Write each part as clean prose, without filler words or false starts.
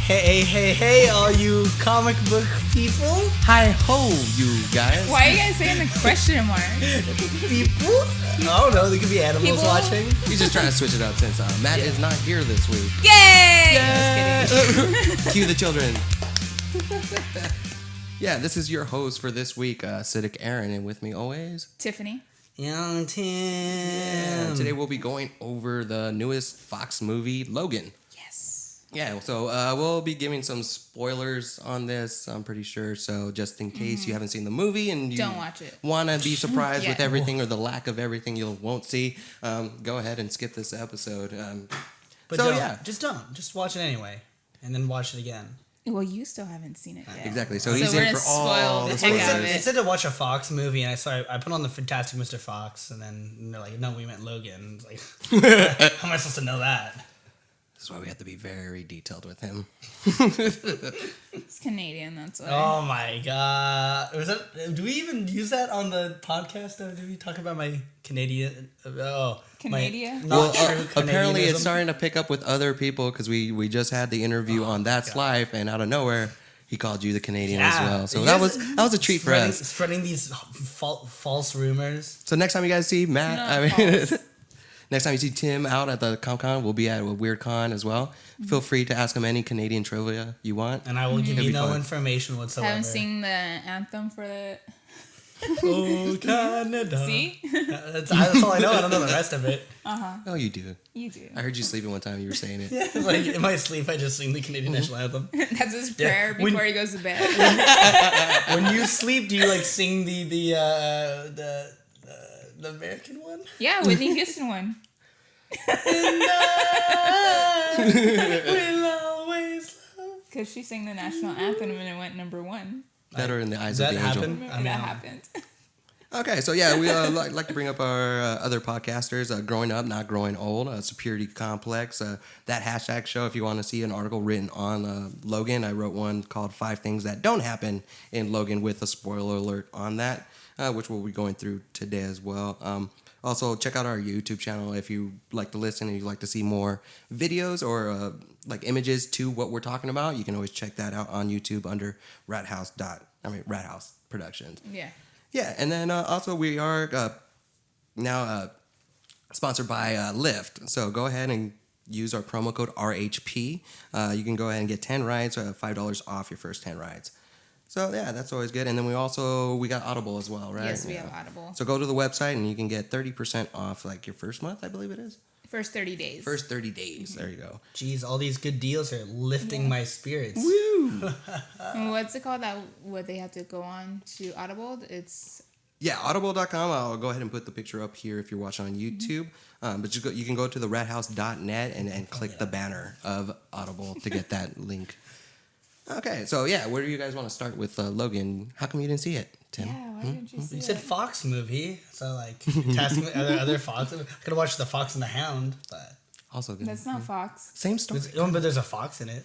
Hey, all you comic book people. Hi ho, you guys. Why are you guys saying the question mark? People? Oh no, there could be animals People? watching. We're just trying to switch it up since Matt is not here this week. Yay! Just Cue the children. Yeah, this is your host for this week, Acidic Aaron, and with me always, Tiffany. Young Tim. Yeah, today we'll be going over the newest Fox movie, Logan. Yes. Yeah, so we'll be giving some spoilers on this, I'm pretty sure. So just in case you haven't seen the movie and you Don't watch it. want to be surprised with Yeah. everything or the lack of everything you won't see, go ahead and skip this episode. But So, don't. yeah. Just don't. Just watch it anyway. And then watch it again. Well, you still haven't seen it yet. Exactly. So So he's we're in gonna for all spoil the the heck out spoilers. of it. They said to watch a Fox movie, and I put on the Fantastic Mr. Fox, and then they're like, no, we meant Logan. It's like, how am I supposed to know that? This is why we have to be very detailed with him. It's Canadian, that's why. Oh my god. Do we even use that on the podcast? Or do we talk about my Canadian? Canadian? Not true Apparently it's Canadianism? starting to pick up with other people because we just had the interview on That's God. Life, and out of nowhere he called you the Canadian as Yeah. well. So You that guys was a treat for us. Spreading these false rumors. So next time you guys see Matt, Not false. next time you see Tim out at the Comic Con, we'll be at a Weird Con as well. Feel free to ask him any Canadian trivia you want. And I will give It'll you be no fun. information whatsoever. Haven't seen the anthem for the... Oh, Canada. See? That's all I know. I don't know the rest of it. Oh, you do. You do. I heard you sleeping one time. You were saying it. Yeah, it's like in my sleep, I just sing the Canadian national anthem. That's his prayer When- before he goes to bed. When you sleep, do you like sing the American one? Yeah, Whitney Houston one. We'll always love. Because she sang the national anthem and it went number 1. That or in the eyes That of the angel. happened? I mean, that happened. Okay, so yeah, we like to bring up our other podcasters, Growing Up, Not Growing Old, Security Complex, that hashtag show. If you want to see an article written on Logan, I wrote one called 5 Things That Don't Happen in Logan with a spoiler alert on that, which we'll be going through today as well. Also, check out our YouTube channel if you like to listen and you like to see more videos or like images to what we're talking about. You can always check that out on YouTube under Ratt House Productions. Yeah. Yeah, and then also we are now sponsored by Lyft. So go ahead and use our promo code RHP. You can go ahead and get 10 rides, $5 off your first 10 rides. So yeah, that's always good. And then we got Audible as well, right? Yes, we have Audible. So go to the website and you can get 30% off like your first month, I believe it is. First 30 days. First 30 days. There you go. Jeez, all these good deals are lifting my spirits. Woo! And what's it called? What they have to go on to Audible? It's Yeah, audible.com. I'll go ahead and put the picture up here if you're watching on YouTube. But you can go to the rathouse.net and click the banner of Audible to get that link. Okay, so yeah, where do you guys want to start with Logan? How come you didn't see it, Tim? yeah. Why didn't you see You said it? Fox movie, so like Fantastic other Fox. I could have watched The Fox and the Hound, but Also good. That's not Fox. Same story, but there's a fox in it.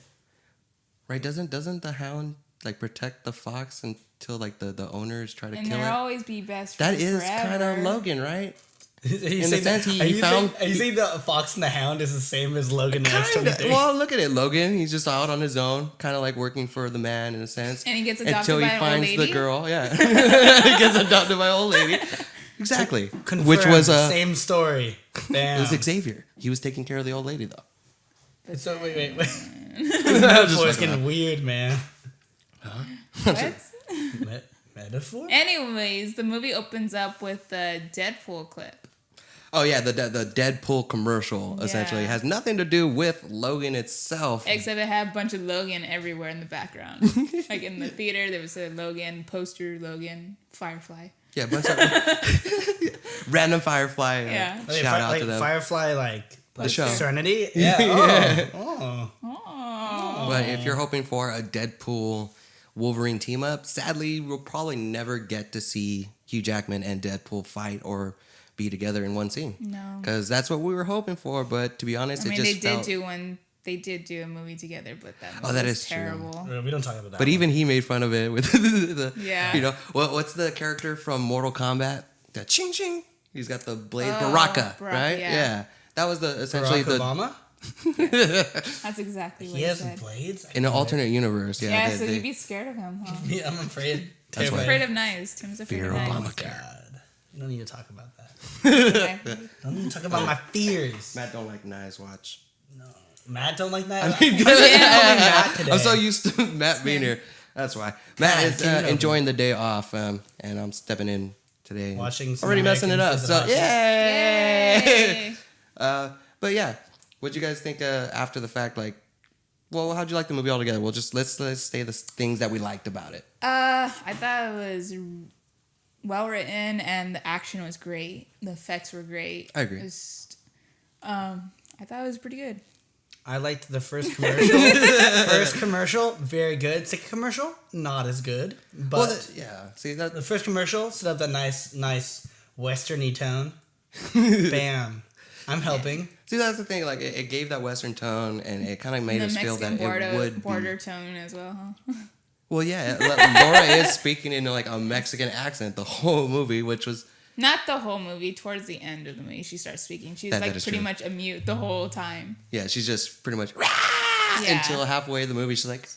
right? Doesn't the hound like protect the fox until like the owners try to And kill they'll it? always be best That friends is kind of forever. Logan, right? In the sense he found- Are you saying the Fox and the Hound is the same as Logan and Kinda. X-23? Well, look at it, Logan. He's just out on his own, kind of like working for the man in a sense. And he gets adopted until by he an old finds the lady? girl. Yeah, he gets adopted by an old lady. Exactly. Confirmed, Which was same story. it Damn. was Xavier. He was taking care of the old lady though. So wait. This metaphor is getting weird, man. What? Metaphor? Anyways, the movie opens up with the Deadpool clip. Oh yeah, the Deadpool commercial essentially Yeah. has nothing to do with Logan itself. Except it had a bunch of Logan everywhere in the background. Like in the theater, there was a Logan poster, Logan, Firefly. Yeah, a bunch of random Firefly. Yeah. Shout out to them. Firefly, like The show. Serenity? Yeah. Yeah. Oh. Oh. But if you're hoping for a Deadpool Wolverine team up, sadly we'll probably never get to see Hugh Jackman and Deadpool fight or be together in one scene. No. Because that's what we were hoping for, but to be honest, I mean, it they just did felt... do one. They did do a movie together, but that movie Oh, that was is true. terrible. We don't talk about that. But even he made fun of it with the, Yeah. you know, what's the character from Mortal Kombat? The ching ching. He's got the blade, Oh, Baraka, Baraka, right? yeah. That was the essentially Barack Obama? That's exactly what He he has said. blades? In an alternate universe, Yeah, so you'd be scared of him, huh? Yeah, I'm afraid. That's He's why. afraid of knives. Tim's afraid Fear of knives. Obamacare. God. You don't need to talk about that. Okay. Don't need to talk about my fears. Matt don't like knives. Watch. No. Matt don't like that? I Matt today. I'm so used to Matt being here. That's why. Matt is Get it over. enjoying the day off, and I'm stepping in today. and Watching some already messing it up. Americans So visit yay! Yay! But yeah, what'd you guys think after the fact? Like, well, how'd you like the movie altogether? Well, just let's say the things that we liked about it. I thought it was well written and the action was great. The effects were great. I agree. It was, I thought it was pretty good. I liked the first commercial. Very good. Second commercial, not as good. But Well, yeah. See that. the first commercial set up that nice westerny tone. Bam. I'm helping. See, that's the thing. Like, it gave that Western tone, and it kind of made us feel that it would border be. tone as well, huh? Well, yeah. Laura is speaking in like a Mexican accent the whole movie, which was. Not the whole movie. Towards the end of the movie, she starts speaking. She's That like is pretty true. much a mute the whole time. Yeah, she's just pretty much Yeah. until halfway the movie. She's like,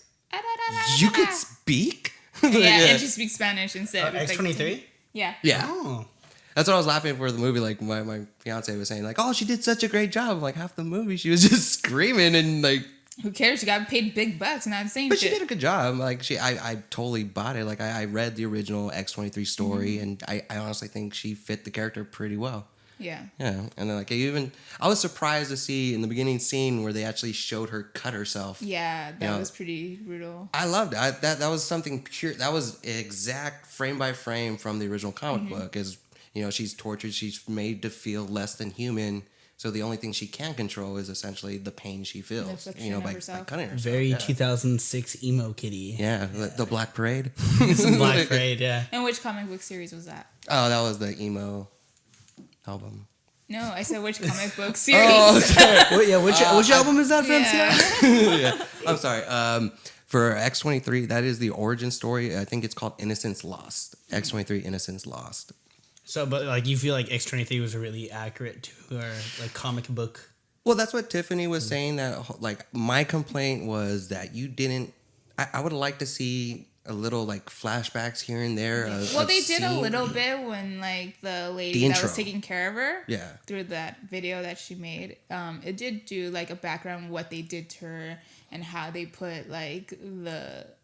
"You could speak." Yeah, and she speaks Spanish instead. X-23? Yeah. Yeah, Oh. that's what I was laughing for the movie. Like my fiance was saying, like, "Oh, she did such a great job." Like half the movie, she was just screaming and like. Who cares? She got paid big bucks, not saying But shit. she did a good job. Like I totally bought it. Like I read the original X-23 story, and I honestly think she fit the character pretty well. Yeah. Yeah, and then like I was surprised to see in the beginning scene where they actually showed her cut herself. Yeah, that Yeah. was pretty brutal. I loved it. That was something pure. That was exact frame by frame from the original comic book. Is she's tortured. She's made to feel less than human. So the only thing she can control is essentially the pain she feels. affliction of By herself. cutting herself. Very yeah. 2006 emo kitty. Yeah, the Black Parade. Some Black Parade, yeah. And which comic book series was that? Oh, that was the emo album. No, I said which comic book series. Oh, sorry. Which album is that from? Yeah. Yeah. I'm sorry. For X-23, that is the origin story. I think it's called Innocence Lost. X-23 Innocence Lost. So, but like you feel like X-23 was really accurate to our like comic book. Well, that's what Tiffany was saying. That like my complaint was that you didn't. I would like to see a little like flashbacks here and there. Well, they did a little bit when like the lady The that intro. was taking care of her. Yeah. Through that video that she made, it did do like a background what they did to her and how they put like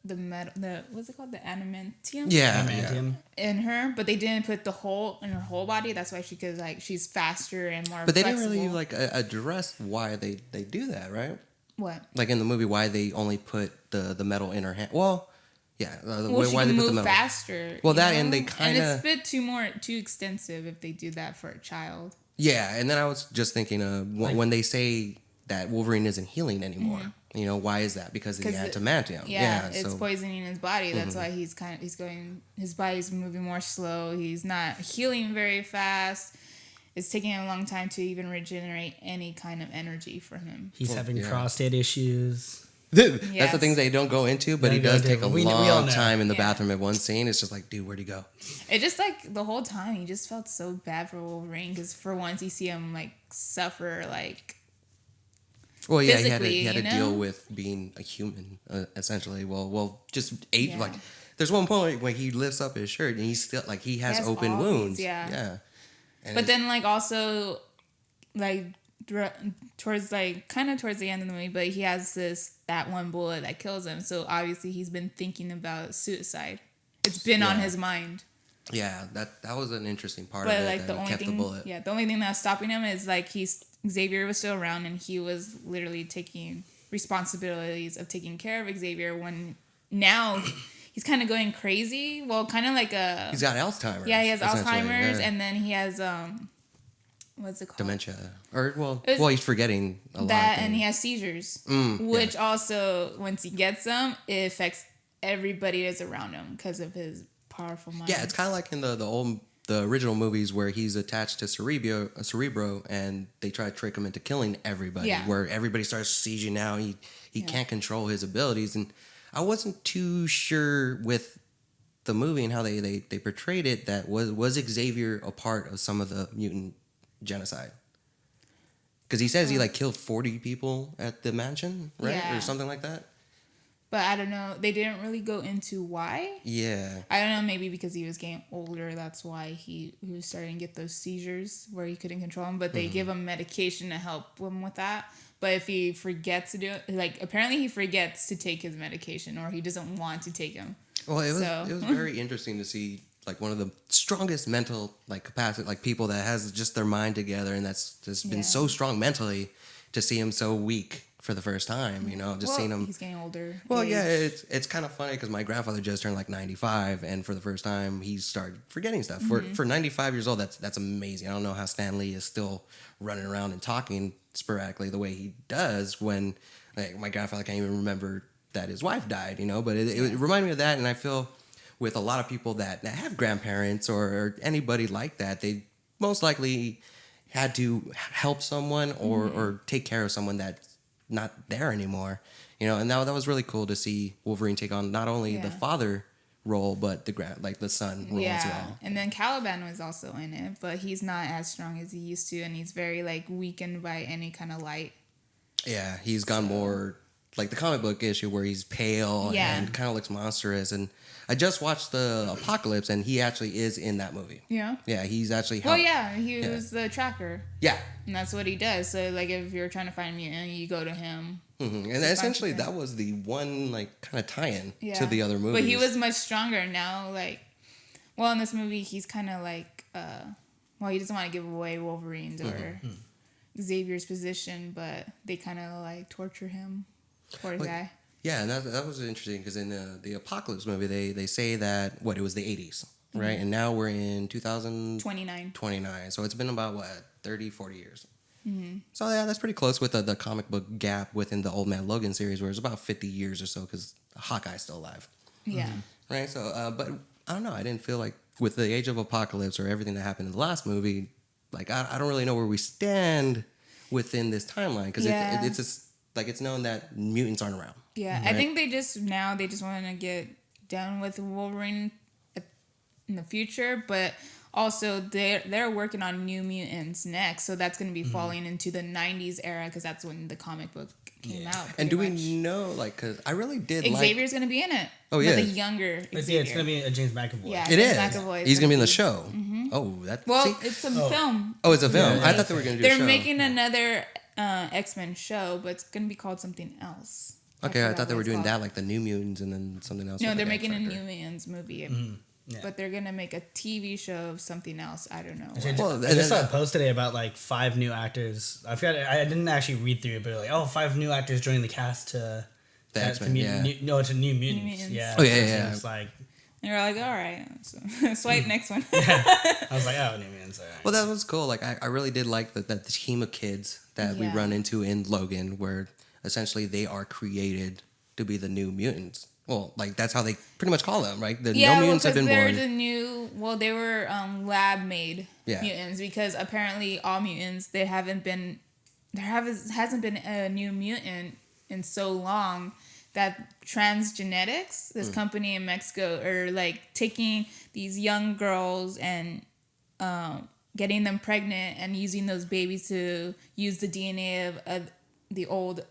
the metal, what's it called, the adamantium. Yeah. Adamantium. In her, but they didn't put the whole in her whole body. That's why she's faster and more. But they flexible. didn't really like address why they do that, right? What? Like in the movie, why they only put the metal in her hand. Well, yeah. Well, she why can they put the move metal. faster. Well, you that know? and they kinda- and it's a bit too extensive if they do that for a child. Yeah, and then I was just thinking, when they say that Wolverine isn't healing anymore, Mm-hmm. why is that? Because of the 'Cause adamantium. Yeah, it's so poisoning his body. That's why he's going. His body's moving more slow. He's not healing very fast. It's taking a long time to even regenerate any kind of energy for him. He's having yeah. prostate issues. that's Yes. the things they don't go into, but They he don't does go take into a it. We all long know. time in the Yeah. bathroom at one scene. It's just like, dude, where'd he go? It just like the whole time he just felt so bad for Wolverine because for once you see him like suffer like. Well, yeah, Physically, he had to you deal know? with being a human, essentially. Well, just age. Yeah. Like, there's one point when he lifts up his shirt and he's still like he has open all wounds. these, yeah. yeah. And But it's- then like also like towards like kind of towards the end of the movie, but he has that one bullet that kills him. So obviously he's been thinking about suicide. It's been on Yeah. his mind. yeah, that was an interesting part But of it. like That he kept the bullet. the only thing that's stopping him is like Xavier was still around and he was literally taking responsibilities of taking care of Xavier when now he's kind of going crazy. Well, kind of like He's got Alzheimer's. he has essentially, Alzheimer's yeah. and then he has what's it called? Dementia, or It was he's forgetting a lot. That of and he things. has seizures, Mm, which also once he gets them, it affects everybody that's around him because of his powerful mind. Yeah, it's kind of like in the original movies where he's attached to Cerebro, and they try to trick him into killing everybody. Yeah. Where everybody starts seizing now. He can't control his abilities, and I wasn't too sure with the movie and how they portrayed it. That was Xavier a part of some of the mutant genocide? Because he says he like killed 40 people at the mansion, right? Yeah. Or something like that. But I don't know. They didn't really go into why. Yeah. I don't know. Maybe because he was getting older. That's why he was starting to get those seizures where he couldn't control them. But they give him medication to help him with that. But if he forgets to do it, like apparently he forgets to take his medication or he doesn't want to take them. Well, it was very interesting to see like one of the strongest mental like capacity, like people that has just their mind together and that's just been so strong mentally, to see him so weak for the first time, you know, just seeing him. He's getting older. Well, yeah, it's kind of funny because my grandfather just turned like 95, and for the first time he started forgetting stuff. For 95 years old, that's amazing. I don't know how Stan Lee is still running around and talking sporadically the way he does when like my grandfather can't even remember that his wife died, you know. But it reminded me of that, and I feel with a lot of people that have grandparents or anybody like that, they most likely had to help someone or take care of someone that's not there anymore, you know. And that was really cool to see Wolverine take on not only the father role but the son role as well. And then Caliban was also in it, but he's not as strong as he used to, and he's very like weakened by any kind of light. Yeah, he's gone more like the comic book issue where he's pale and kind of looks monstrous. And I just watched the Apocalypse, and he actually is in that movie. Yeah, he's actually helped. Well, yeah, he was the tracker. Yeah, and that's what he does. So like if you're trying to find a mutant, you go to him. And essentially that was the one like kind of tie-in to the other movies. But he was much stronger now. Like, well, in this movie, he's kind of like, he doesn't want to give away Wolverine's or Xavier's position, but they kind of like torture him. Poor guy. Yeah, and that was interesting because in the Apocalypse movie, they say that it was the 80s, right? And now we're in 2029. So it's been about 30, 40 years. So yeah, that's pretty close with the comic book gap within the Old Man Logan series, where it's about 50 years or so because Hawkeye's still alive. Yeah. Right. So, but I don't know. I didn't feel like with the Age of Apocalypse or everything that happened in the last movie, like I don't really know where we stand within this timeline because it's just like it's known that mutants aren't around. Yeah, right? I think they just want to get done with Wolverine in the future, but also they're working on New Mutants next, so that's going to be falling into the 90s era because that's when the comic book came out. And do we know, like, because I really did Xavier's going to be in it. Oh, yeah. The younger Xavier. Yeah, it's going to be a James McAvoy. Yeah, it James is. McAvoy He's going to be in the show. Oh, that's... Well, it's a film. Oh, it's a film. Yeah. I thought they were going to do a show. They're making another X-Men show, but it's going to be called something else. Okay, I thought they were doing that, like the New Mutants and then something else. No, they're making a New Mutants movie. But they're going to make a TV show of something else. I don't know. Well, I just saw a post today about like 5 new actors. I forgot. I didn't actually read through it, but like, 5 new actors joining the cast to the X-Men. To New Mutants. New Mutants. Yeah. Oh yeah. It's like. And you're like, all right, so swipe next one. I was like, New Mutants. All right. Well, that was cool. Like, I really did like the team of kids that we run into in Logan, where essentially they are created to be the New Mutants. Well, like that's how they pretty much call them, right? The No Mutants have been born. They were lab made mutants because apparently all mutants there hasn't been a new mutant in so long that Transgenetics, this company in Mexico, are like taking these young girls and getting them pregnant and using those babies to use the DNA of the old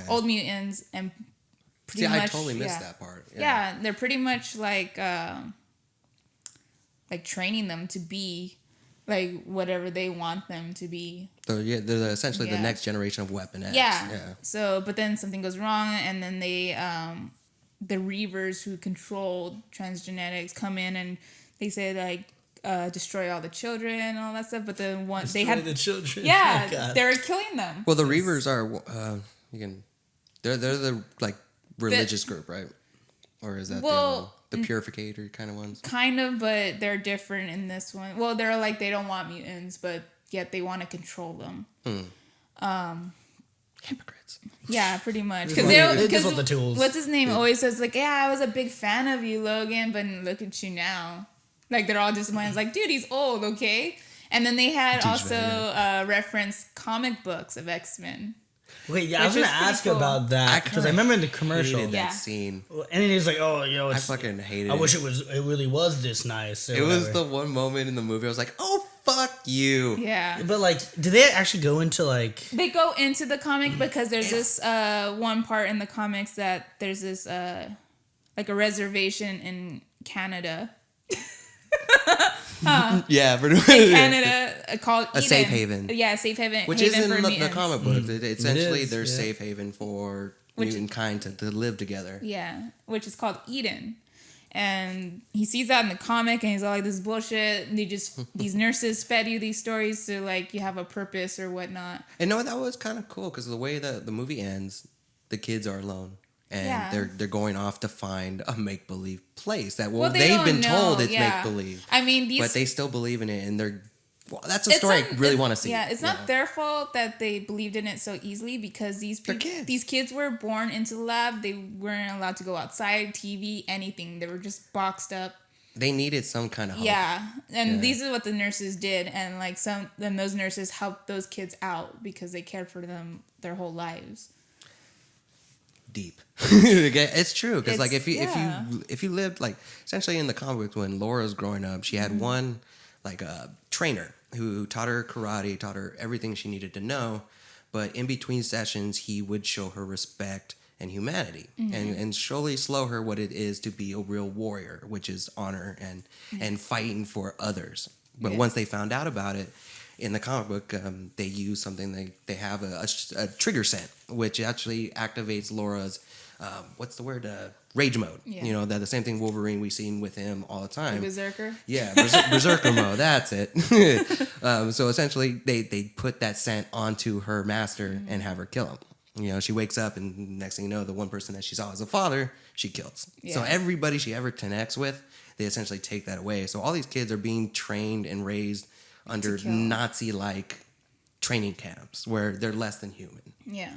old mutants and pretty much. I totally missed that part. Yeah, they're pretty much like training them to be like whatever they want them to be. So they're essentially the next generation of Weapon X. Yeah. So, but then something goes wrong, and then they, the Reavers who control Transgenetics come in and they say like destroy all the children and all that stuff. But the one they had the children. Yeah, oh, they're killing them. Well, the Reavers are they're the like religious group, right? Or is that the purificator kind of ones? Kind of, but they're different in this one. Well, they're like they don't want mutants, but yet they want to control them. Hypocrites. Yeah, pretty much. Because the tools. What's his name always says like, yeah, I was a big fan of you, Logan, but look at you now. Like they're all disappointed. It's like, dude, he's old, okay? And then they had also referenced comic books of X-Men. Wait, yeah, I was gonna ask you about that because I remember in the commercial that scene, and then he's like, "Oh, I fucking hated it. I wish it really was this nice." It was the one moment in the movie I was like, "Oh fuck you. Yeah. But like, do they actually go into like? They go into the comic because there's this one part in the comics that there's this like a reservation in Canada. Yeah, but in Canada called a Eden. safe haven. Yeah, safe haven. Which haven is in for the mutants. comic books. Essentially, is, their yeah. safe haven for mutant kind to live together. Yeah, which is called Eden. And he sees that in the comic and he's all like, this is bullshit. These nurses fed you these stories so like you have a purpose or whatnot. And no, that was kind of cool because the way that the movie ends, the kids are alone. And they're going off to find a make-believe place that they've been told it's make-believe. I mean, but they still believe in it, and that's a story I really want to see. Yeah, it's not their fault that they believed in it so easily because these kids were born into the lab. They weren't allowed to go outside, TV, anything. They were just boxed up. They needed some kind of hope. Yeah, and these are what the nurses did, and like then those nurses helped those kids out because they cared for them their whole lives. Deep. It's true because like if you lived like essentially in the comic books when Laura was growing up, she had one like a trainer who taught her karate, taught her everything she needed to know, but in between sessions he would show her respect and humanity and slowly show her what it is to be a real warrior, which is honor and fighting for others. But once they found out about it, in the comic book, they use something, they have a trigger scent, which actually activates Laura's, rage mode. Yeah. You know, that the same thing Wolverine we've seen with him all the time. The Berserker? Yeah, Berserker mode, that's it. So essentially, they put that scent onto her master and have her kill him. You know, she wakes up and next thing you know, the one person that she saw as a father, she kills. Yeah. So everybody she ever connects with, they essentially take that away. So all these kids are being trained and raised under Nazi-like training camps where they're less than human. Yeah.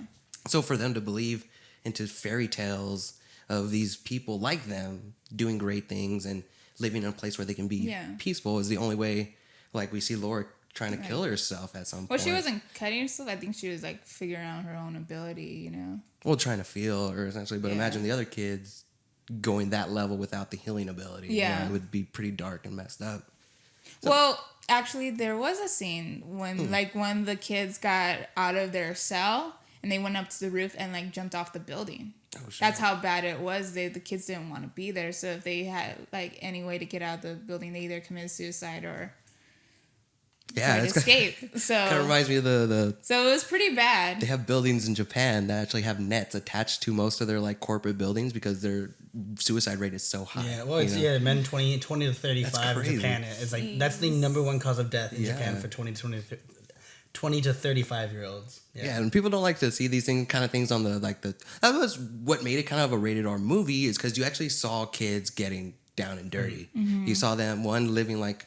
So for them to believe into fairy tales of these people like them doing great things and living in a place where they can be peaceful is the only way. Like we see Laura trying to kill herself at some point. Well, she wasn't cutting herself. I think she was like figuring out her own ability, you know? Well, trying to feel or essentially, but imagine the other kids going that level without the healing ability. Yeah. You know, it would be pretty dark and messed up. So, well, actually, there was a scene when when the kids got out of their cell and they went up to the roof and like jumped off the building. Oh, sure. That's how bad it was. The kids didn't want to be there. So if they had like any way to get out of the building, they either committed suicide or escape. So kind of reminds me of the. So it was pretty bad. They have buildings in Japan that actually have nets attached to most of their like corporate buildings because their suicide rate is so high. Yeah, well, it's men 20 to 35 in Japan. It's like that's the number one cause of death in Japan for 20 to 35 year olds. Yeah, and people don't like to see these things on the that was what made it kind of a rated R movie is because you actually saw kids getting down and dirty. Mm-hmm. You saw them living like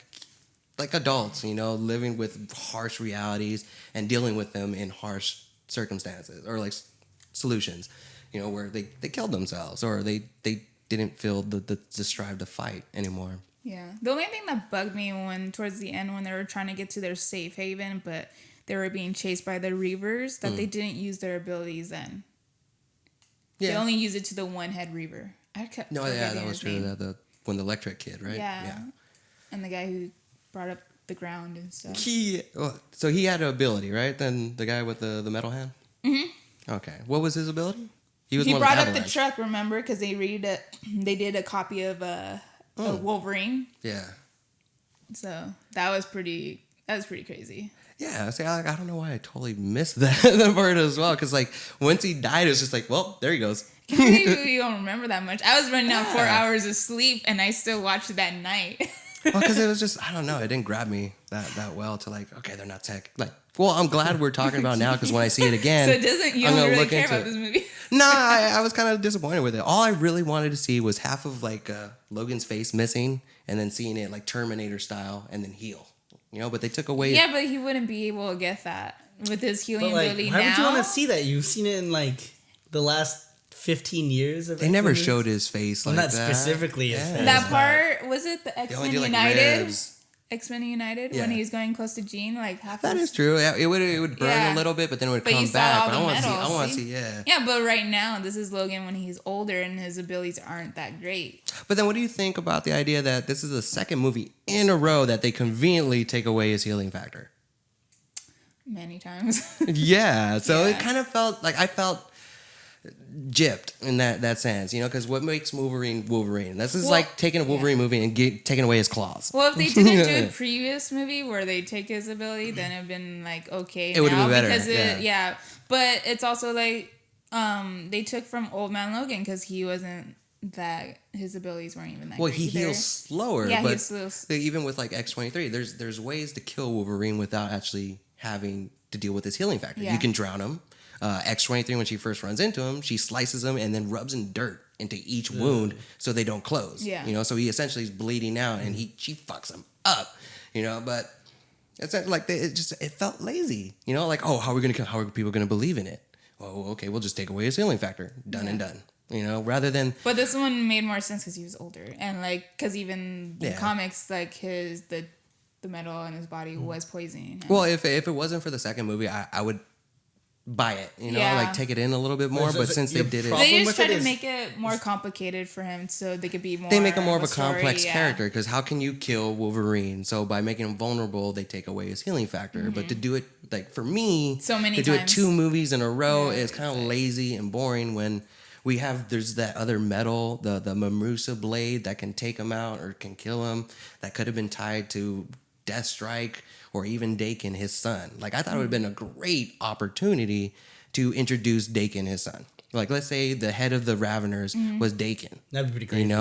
adults, you know, living with harsh realities and dealing with them in harsh circumstances or like solutions, you know, where they killed themselves or they didn't feel the strive to fight anymore. Yeah. The only thing that bugged me towards the end when they were trying to get to their safe haven, but they were being chased by the Reavers, that they didn't use their abilities then. Yeah. They only used it to the one head Reaver. That was true. When the electric kid, right? Yeah. And the guy who brought up the ground and stuff. So he had an ability, right? Then the guy with the metal hand? Mm-hmm. Okay. What was his ability? He brought up the truck, remember? Because they did a copy of Wolverine. Yeah. So that was pretty crazy. Yeah, see, I don't know why I totally missed that part as well. Because like once he died, it was just like, well, there he goes. Maybe you don't remember that much. I was running out 4 hours of sleep, and I still watched it that night. Well, because it was just, I don't know, it didn't grab me that well to like, okay, they're not tech. Like, well, I'm glad we're talking about it now because when I see it again, you don't really care about this movie? No, I was kind of disappointed with it. All I really wanted to see was half of like Logan's face missing, and then seeing it like Terminator style, and then heal. You know, but they took away. Yeah, but he wouldn't be able to get that with his healing ability now. Why would you want to see that? You've seen it in like the last 15 years of They never showed his face like not that. Specifically his face. That part, was it the X-Men United? United? Ribs. X-Men United when he was going close to Jean, like half. That is true. Yeah, it would burn a little bit, but then it would come back. But I want to see. Yeah. Yeah, but right now this is Logan when he's older and his abilities aren't that great. But then, what do you think about the idea that this is the second movie in a row that they conveniently take away his healing factor? Many times. Yeah. So it kind of felt like I felt gypped in that sense, because what makes Wolverine? This is like taking a Wolverine movie and taking away his claws. Well, if they didn't do a previous movie where they take his ability, then it'd been like okay. It would have been better. Because but it's also like they took from Old Man Logan because he wasn't that his abilities weren't even that. Well, great he either. heals slower. Yeah, but he slows. Even with like X-23, there's ways to kill Wolverine without actually having to deal with his healing factor. You can drown him. X-23, when she first runs into him, she slices him and then rubs in dirt into each wound so they don't close. Yeah. So he essentially is bleeding out and she fucks him up. But it's like it felt lazy. Like, oh, how are people gonna believe in it? Oh, okay, we'll just take away his healing factor. Done and done. Rather than. But this one made more sense because he was older and like because even the comics like the metal in his body was poisoning him. Well, if it wasn't for the second movie, I would buy it, like take it in a little bit more. But since they did it, they just try to make it more complicated for him so they could be more. They make him more of a story, complex character because how can you kill Wolverine? So by making him vulnerable, they take away his healing factor. Mm-hmm. But to do it like for me, so many to times. do it 2 movies in a row is kind of lazy and boring. When there's that other metal, the Mamusa blade that can take him out or can kill him, that could have been tied to Deathstrike or even Dakin, his son. Like, I thought it would have been a great opportunity to introduce Dakin, his son. Like, let's say the head of the Raveners was Dakin. That'd be pretty great.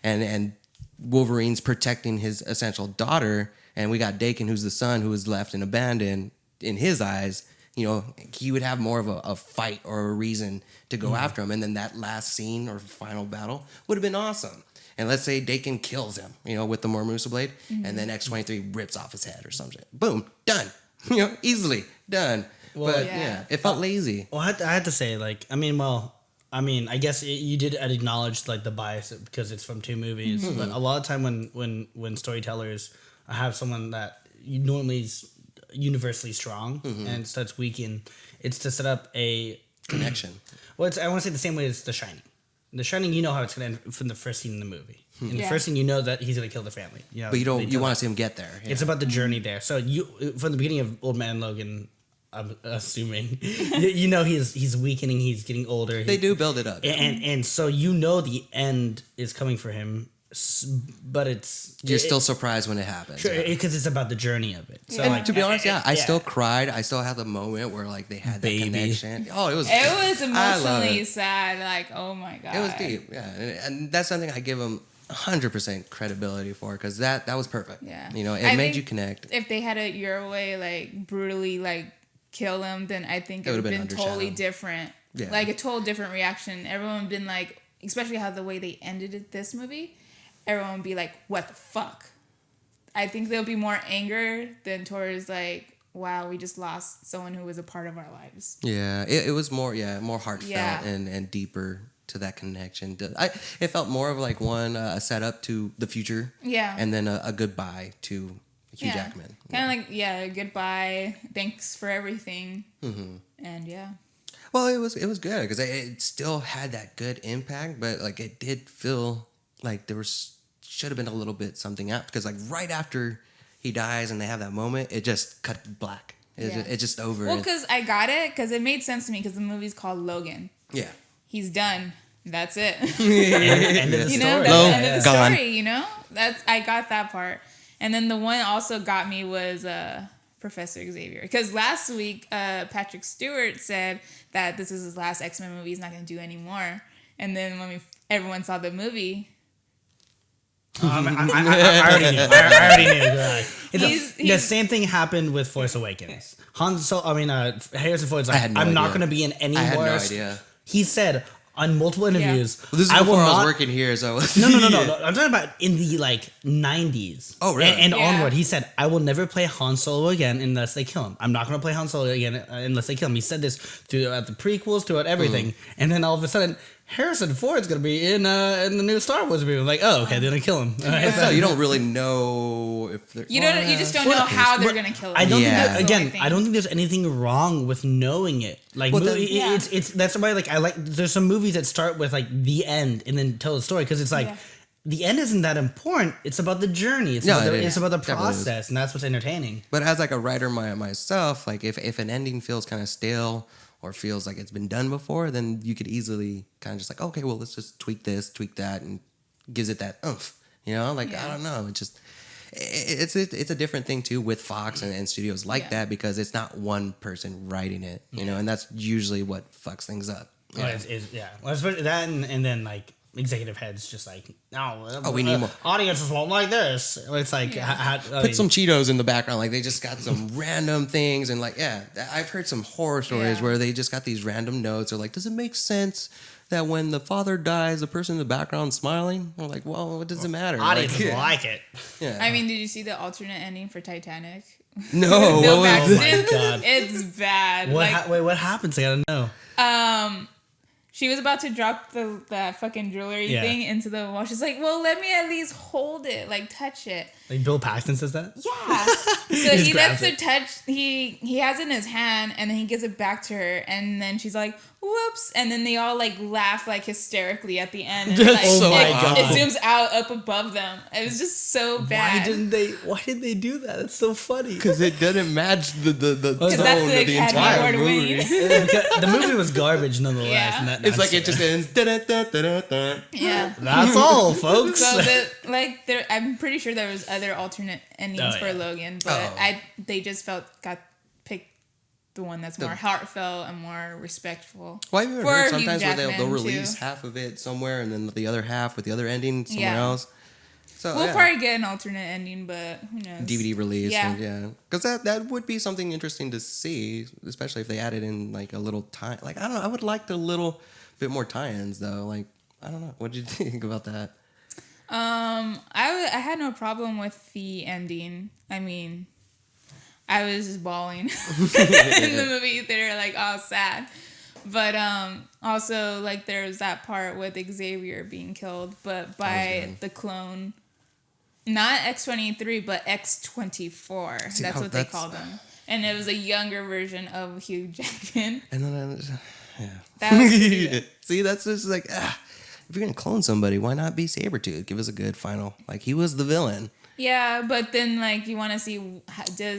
And Wolverine's protecting his essential daughter, and we got Dakin, who's the son who was left and abandoned. In his eyes, he would have more of a fight or a reason to go after him. And then that last scene or final battle would have been awesome. And let's say Dakin kills him, with the Mormusa blade, and then X-23 rips off his head or something. Boom, done. Easily done. Well, but it felt lazy. Well, I had to say, like, I guess you did acknowledge like the bias because it's from 2 movies. Mm-hmm. But a lot of time when storytellers have someone that normally is universally strong and starts weakening, it's to set up a connection. Well, I want to say the same way as The Shining. The Shining, you know how it's going to end from the first scene in the movie. In the first scene, you know that he's going to kill the family. But you want to see him get there. Yeah. It's about the journey there. So from the beginning of Old Man Logan, I'm assuming, he's weakening, he's getting older. They do build it up. And so the end is coming for him, but you're still surprised when it happens. Sure, because it's about the journey of it. So and to be honest, I still cried. I still had the moment where like they had that connection. Oh, it was emotionally sad. Like, oh my god, it was deep. Yeah, and that's something I give them 100% credibility for because that was perfect. Yeah, it made you connect. If they had it your way, like brutally, like kill him, then I think it would have been totally different. Yeah. Like a total different reaction. Everyone would been like, especially how the way they ended this movie. Everyone would be like, what the fuck? I think there'll be more anger than towards like, wow, we just lost someone who was a part of our lives. Yeah, it was more heartfelt and deeper to that connection. It felt more of like a setup to the future. Yeah. And then a goodbye to Hugh Jackman. Kind of like, goodbye, thanks for everything. Mm-hmm. And Well, it was good because it still had that good impact, but like it did feel like there should have been a little bit something out because like right after he dies and they have that moment, it just cut black. It's just over. Well, because I got it because it made sense to me because the movie's called Logan. Yeah. He's done. That's it. End of the story. That's the end of the story, I got that part. And then the one also got me was Professor Xavier. Because last week, Patrick Stewart said that this is his last X-Men movie. He's not going to do any more. And then when everyone saw the movie... I already knew. The same thing happened with Force Awakens. Harrison Ford's like, I'm not going to be in any more. I had no idea. He said on multiple interviews, well, this is before I was working here, so no. I'm talking about in the 90s. Oh, really? And onward, he said, I will never play Han Solo again unless they kill him. I'm not going to play Han Solo again unless they kill him. He said this throughout the prequels, throughout everything, and then all of a sudden, Harrison Ford's gonna be in the new Star Wars movie. I'm like, oh, okay, they're gonna kill him. So you don't really know if they're... You just don't know how they're gonna kill him. I don't Yeah. think I don't think there's anything wrong with knowing it. Like, Well, it's that's why like I like. There's some movies that start with like the end and then tell the story because it's like. Yeah. The end isn't that important. It's about the journey. It's about the process, and that's what's entertaining. But as like a writer myself, like if an ending feels kind of stale or feels like it's been done before, then you could easily kind of just like, okay, well, let's just tweak this, tweak that, and gives it that oomph. You know, like I don't know, it's a different thing too with Fox and studios like that because it's not one person writing it, you know, and that's usually what fucks things up. Yeah, well, especially that, and then like. Executive heads just like we need more. Audiences won't like this. It's like put some Cheetos in the background, like they just got some random things, and like I've heard some horror stories where they just got these random notes, or like, does it make sense that when the father dies, the person in the background smiling? I'm like, well, what does it matter? Audiences like it. Yeah. I mean, did you see the alternate ending for Titanic? No, Bill what was Paxton? Oh my God. It's bad. Wait, what happens? I gotta know. She was about to drop that fucking jewelry thing into the wall. She's like, well, let me at least hold it, like touch it. Like Bill Paxton says that? Yeah. So he lets her touch, he has it in his hand, and then he gives it back to her, and then she's like, whoops. And then they all like laugh like hysterically at the end. And, like, God. It zooms out up above them. It was just so bad. Why did they do that? It's so funny. Because it didn't match the tone that's of the entire Award movie. The movie was garbage nonetheless. Yeah. And that, It's like it just ends. Da-da-da-da-da-da. Yeah. That's all, folks. So I'm pretty sure there was other alternate endings for Logan, but they just got picked the one that's more heartfelt and more respectful. Well, I've even For heard Hugh sometimes where they'll Jackman, release too. half of it somewhere and then the other half with the other ending somewhere else. So We'll probably get an alternate ending, but who knows? DVD release, Yeah. because that would be something interesting to see, especially if they added in like a little tie. Like I don't know, I would like the little bit more tie-ins though. Like I don't know, what did you think about that? I had no problem with the ending. I mean, I was just bawling in the movie theater, like all sad. But also like there's that part with Xavier being killed, but by the clone. Not X-23, but X-24. See, That's what they called him. And it was a younger version of Hugh Jackman. And then That was pretty good. See, that's just like if you're gonna clone somebody, why not be Sabretooth? Give us a good final. Like he was the villain. Yeah, but then like you want to see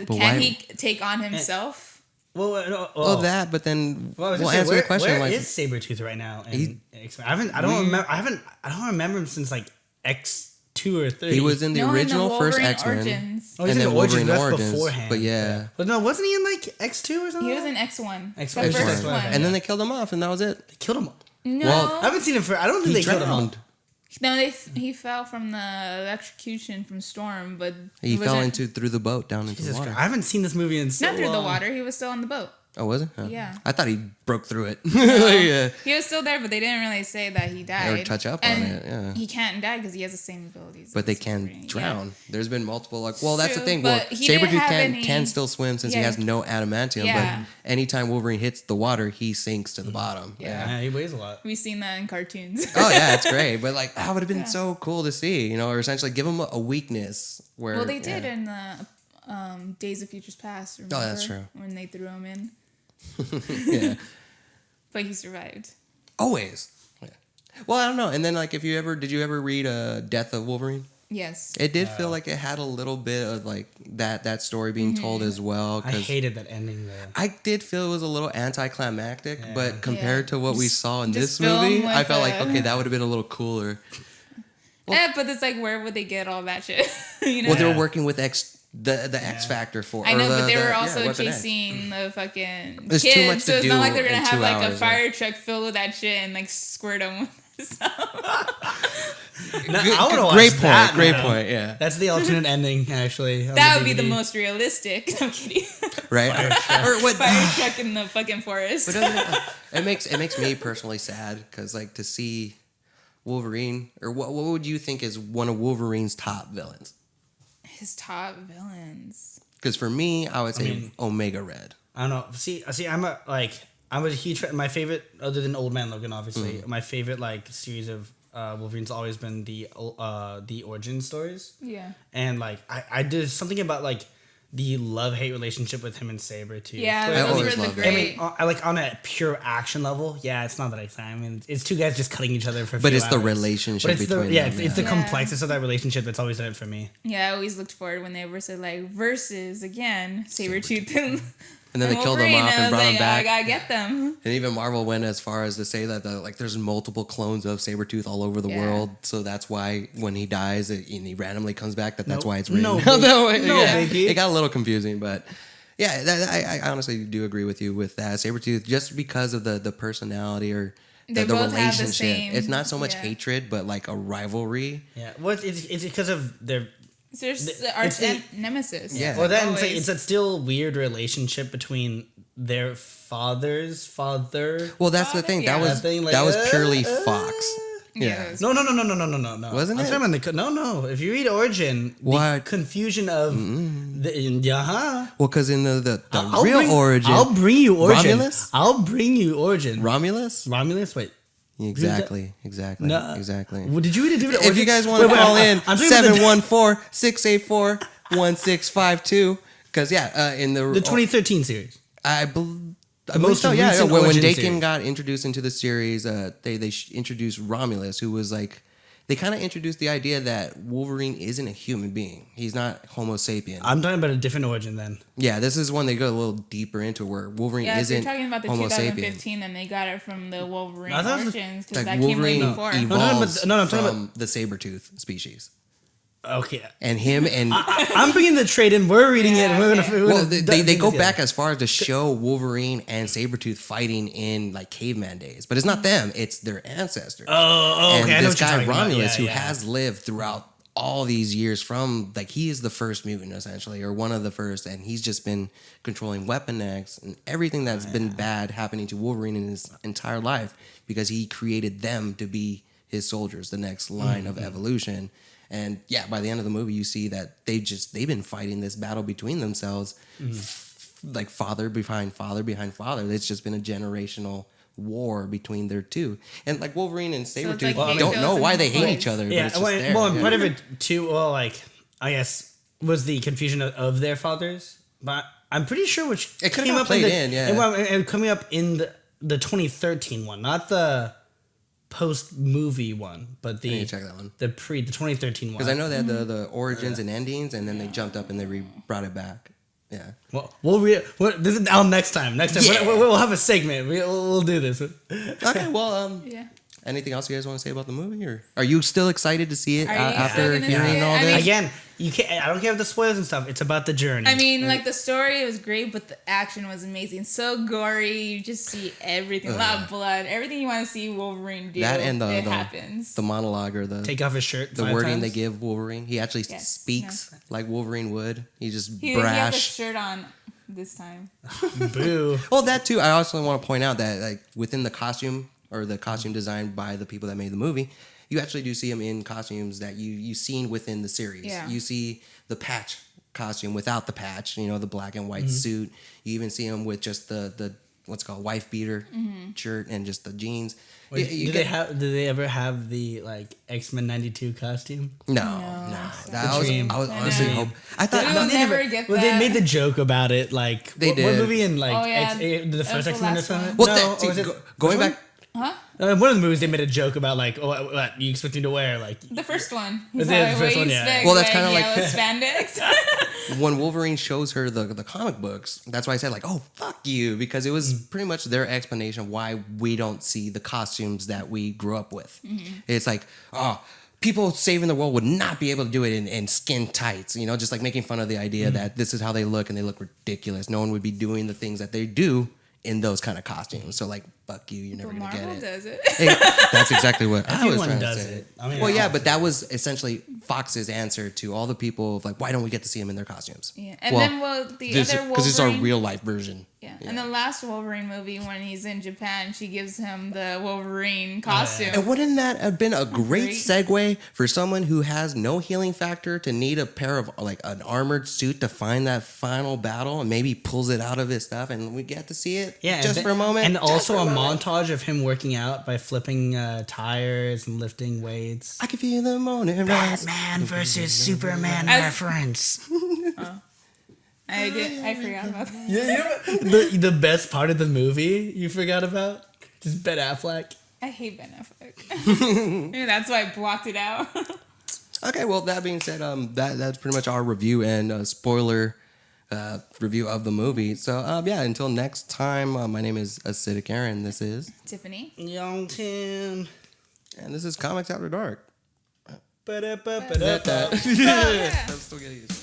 can he take on himself? That, but then we'll answer the question. Where like, is Sabretooth right now? I don't remember him since like X2 or 3. he was in the original the first Wolverine X-Men. Origins. Oh, he's and in then the Origins, Wolverine that's Origins, beforehand. but yeah. But no, wasn't he in like X2 or something? He was in X1. X1. The first X1. one. And then they killed him off, and that was it. They killed him. No. Well, I haven't seen him I don't think they killed him. drowned. No, he fell from the electrocution from Storm, but He fell wasn't- through the boat down into Jesus the water. Christ. I haven't seen this movie in so not through the long. water. He was still on the boat. Oh, was it? Oh. Yeah. I thought he broke through it. He was still there, but they didn't really say that he died. Or touch up on And it, yeah. He can't die because he has the same abilities. But they as can Wolverine. drown. Yeah. There's been multiple that's the True, thing. Well, but he didn't Sabretooth have any- can still swim since he Yeah. has no adamantium. Yeah. But anytime Wolverine hits the water, he sinks to the bottom. Yeah, he weighs a lot. We've seen that in cartoons. Oh yeah, it's great. But like that would have been so cool to see, or essentially give him a weakness where. Well, they did in the Days of Futures Past. Remember, that's true. When they threw him in, Yeah. but he survived. Always. Yeah. Well, I don't know. And then like, did you ever read Death of Wolverine? Yes. It did feel like it had a little bit of like that story being told as well. I 'Cause hated that ending there. I did feel it was a little anticlimactic, but compared to what we saw in Just this movie, film I with felt like a- okay, that would have been a little cooler. But it's like, where would they get all that shit? You know? Well, they were working with the X Factor for. I know, or but they were yeah, also Weapon X. chasing the fucking There's kids. too much so to it's do not like they're gonna in have 2 like a hours, fire truck filled with that shit and like squirt them with stuff. I would Great point. Great point. Yeah. That's the alternate ending, actually. on That would be the DVD. most realistic. I'm kidding. Right. Or what? Fire truck in the fucking forest. But it makes me personally sad because like to see Wolverine, or what would you think is one of Wolverine's top villains? His top villains. Because for me, I would say Omega Red. I don't know. See, I'm I'm a huge fan. My favorite, other than Old Man Logan, obviously, my favorite like series of Wolverine's always been the origin stories. Yeah. And like I did something about like the love-hate relationship with him and Sabretooth. Yeah, I those always were the loved it. I great. mean, like on a pure action level, yeah, it's not that exciting. I mean, it's two guys just cutting each other for. But few it's the hours. relationship But it's between the, yeah, them. it's the Yeah. complexity of that relationship that's always done it for me. Yeah, I always looked forward when they were said like versus again Sabretooth And then they killed them Wolverine, off and I was brought like, them back. I gotta get them. And even Marvel went as far as to say that like there's multiple clones of Sabretooth all over the Yeah. world. So that's why when he dies and he randomly comes back, that's Nope. why it's written. No, it Biggie. got a little confusing, but yeah, I honestly do agree with you with that. Sabretooth, just because of the personality or They the both have the relationship. same- It's not so much yeah. hatred, but like a rivalry. Yeah, well, it's because of their. There's The- the arch it's the- nemesis. Yeah. Well, then Always. it's a still weird relationship between their father's father. Well, that's the thing. Yeah. That was That thing, like, that was purely Fox. Yeah, Yeah. it was- No. Wasn't I'm it? talking about no. If you read Origin, the What? confusion of Well, because in the real Origin, I'll bring you Origin. Romulus? I'll bring you Origin. Romulus. Romulus, wait. Exactly. No, Exactly. Well, did you read a different? If you guys want to call in, I'm talking about 714-684-1652. Because in the 2013 series. I believe most so. Yeah, recent when Origin Dakin series. got introduced into the series, they introduced Romulus, who was like, they kind of introduced the idea that Wolverine isn't a human being. He's not Homo sapien. I'm talking about a different Origin then. Yeah, this is when they go a little deeper into where Wolverine Yeah, so isn't you're talking about the Homo sapien. 2015, and they got it from the Wolverine I thought it was- Origins because Like that came way Wolverine before. evolves No, I'm talking from the Sabretooth species. Okay, And him and I'm bringing the trade in. We're reading Yeah, it. We're okay. gonna. well, they go back as far as to show Wolverine and Sabretooth fighting in like caveman days, but it's not them; it's their ancestors. Oh, okay. I And know this what you're guy talking about. Romulus, Yeah, who yeah. has lived throughout all these years, from like he is the first mutant essentially, or one of the first, and he's just been controlling Weapon X and everything that's been bad happening to Wolverine in his entire life because he created them to be his soldiers, the next line of evolution. And yeah, by the end of the movie, you see that they've been fighting this battle between themselves, like father behind father behind father. It's just been a generational war between their two. And like Wolverine and it's Sabretooth like don't know why they hate Halo each other. But Yeah, it's just well, there. well, and Yeah. part of it too. Well, like I guess was the confusion of their fathers, but I'm pretty sure which It could've came got up played the, in, yeah. and coming up in the 2013 one, not the post movie one, but I the need to check that one. the 2013 one. Because I know they had the origins and endings, and then they jumped up and they brought it back. Yeah. Well, this is now next time. Next time Yeah. we'll have a segment. We'll do this. Okay. Well, Yeah. anything else you guys want to say about the movie, or are you still excited to see it Are you still after gonna see hearing it? all I this? mean- Again, you can't. I don't care if the spoilers and stuff. It's about the journey. I mean, like the story was great, but the action was amazing. So gory, you just see everything. A lot of blood. Everything you want to see Wolverine do, That and it happens. the monologue or the take off his shirt. the 5 wording times. they give Wolverine. He actually Yes, speaks like Wolverine would. He's just He has a brash. shirt on this time. Boo. Well, that too. I also want to point out that like within the costume or the costume designed by the people that made the movie, you actually do see them in costumes that you've seen within the series. Yeah. You see the patch costume without the patch, the black and white suit. You even see him with just the what's it called wife beater shirt and just the jeans. Wait, You did get- they ever have the like X-Men 92 costume? No. that's That not was, dream. I was I honestly know. hoping. I thought We no, will they never never. get Well, that. they made the joke about it. Like They what did. movie in like Oh, yeah. the That first was the X-Men or last something? one. Well, no, that, or was it- going which back. Huh? one of the movies they made a joke about like what you expect me to wear like The first one. Was He's it like, the first "What one? you Yeah. expect?" Well, that's kinda like- yellow spandex. When Wolverine shows her the comic books, that's why I said like, oh fuck you, because it was pretty much their explanation why we don't see the costumes that we grew up with. It's like, oh, people saving the world would not be able to do it in skin tights, just like making fun of the idea that this is how they look and they look ridiculous. No one would be doing the things that they do in those kind of costumes. So like, fuck you, you're never But gonna get Marvel it. does it. Hey, that's exactly what I was Everyone trying to does say. it. I mean, Well, yeah, but that was essentially Fox's answer to all the people of like, why don't we get to see them in their costumes? Yeah. And then the other Wolverine. Because it's our real life version. Yeah. And the last Wolverine movie, when he's in Japan, she gives him the Wolverine costume. And wouldn't that have been a great segue for someone who has no healing factor to need a pair of like an armored suit to find that final battle and maybe pulls it out of his stuff and we get to see it for a moment. And also a montage of him working out by flipping tires and lifting weights. I can feel the morning rise. Batman versus Superman reference. I forgot about that. Yeah, the best part of the movie you forgot about? Just Ben Affleck. I hate Ben Affleck. Maybe that's why I blocked it out. Okay, well, that being said, that's pretty much our review and spoiler review of the movie. So, until next time, my name is Acidic Aaron. This is Tiffany. Young Tim. And this is Comics After Dark. I'm I'm still getting used to it.